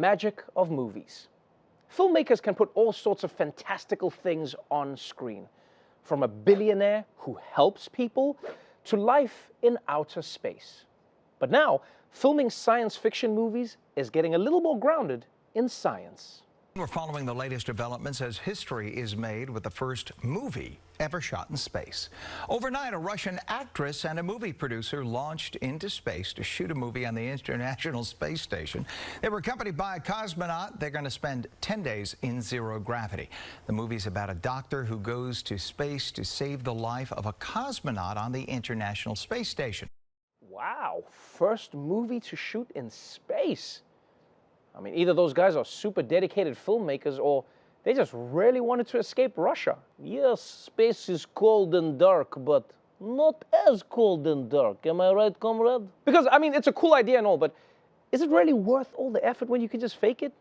magic of movies. Filmmakers can put all sorts of fantastical things on screen, from a billionaire who helps people to life in outer space. But now, filming science fiction movies is getting a little more grounded in science. We're following the latest developments as history is made with the first movie ever shot in space. Overnight, a Russian actress and a movie producer launched into space to shoot a movie on the International Space Station. They were accompanied by a cosmonaut. They're going to spend 10 days in zero gravity. The movie's about a doctor who goes to space to save the life of a cosmonaut on the International Space Station. Wow, first movie to shoot in space. I mean, either those guys are super dedicated filmmakers or they just really wanted to escape Russia. Yes, space is cold and dark, but not as cold and dark. Am I right, comrade? Because, I mean, it's a cool idea and all, but is it really worth all the effort when you can just fake it?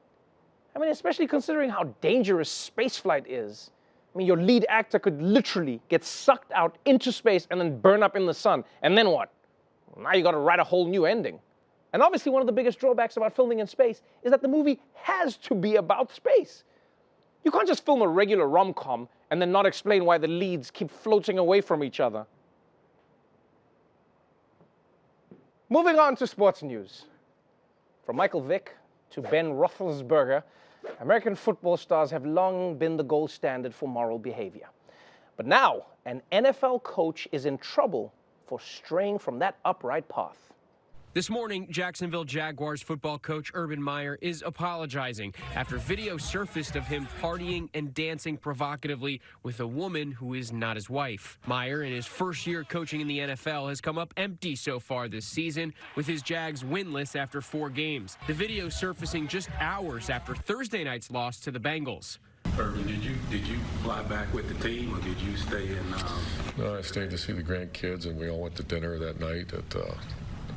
I mean, especially considering how dangerous spaceflight is. I mean, your lead actor could literally get sucked out into space and then burn up in the sun. And then what? Now you got to write a whole new ending. And obviously one of the biggest drawbacks about filming in space is that the movie has to be about space. You can't just film a regular rom-com and then not explain why the leads keep floating away from each other. Moving on to sports news. From Michael Vick to Ben Roethlisberger, American football stars have long been the gold standard for moral behavior. But now, an NFL coach is in trouble for straying from that upright path. This morning, Jacksonville Jaguars football coach Urban Meyer is apologizing after video surfaced of him partying and dancing provocatively with a woman who is not his wife. Meyer, in his first year coaching in the NFL, has come up empty so far this season, with his Jags winless after 4 games. The video surfacing just hours after Thursday night's loss to the Bengals. Urban, did you fly back with the team, or did you stay in? No, I stayed to see the grandkids, and we all went to dinner that night at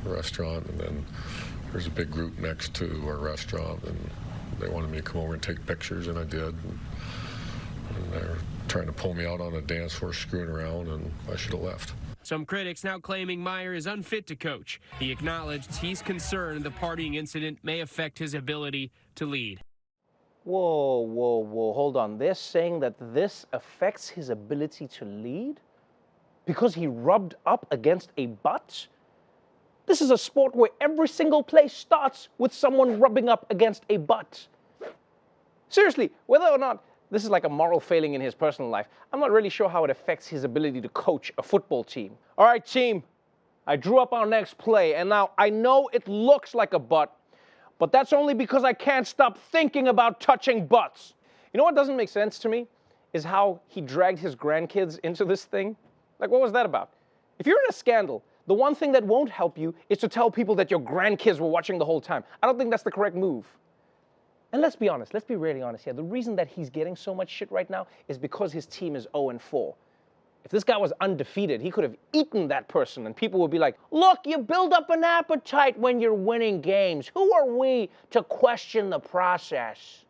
restaurant, and then there's a big group next to our restaurant, and they wanted me to come over and take pictures, and I did. And they were trying to pull me out on a dance floor, screwing around, and I should have left. Some critics now claiming Meyer is unfit to coach. He acknowledged he's concerned the partying incident may affect his ability to lead. Whoa, whoa, whoa, hold on. They're saying that this affects his ability to lead? Because he rubbed up against a butt? This is a sport where every single play starts with someone rubbing up against a butt. Seriously, whether or not this is like a moral failing in his personal life, I'm not really sure how it affects his ability to coach a football team. All right, team, I drew up our next play, and now I know it looks like a butt, but that's only because I can't stop thinking about touching butts. You know what doesn't make sense to me? Is how he dragged his grandkids into this thing. Like, what was that about? If you're in a scandal, the one thing that won't help you is to tell people that your grandkids were watching the whole time. I don't think that's the correct move. And let's be honest, let's be really honest here. The reason that he's getting so much shit right now is because his team is 0-4. If this guy was undefeated, he could have eaten that person, and people would be like, look, you build up an appetite when you're winning games. Who are we to question the process?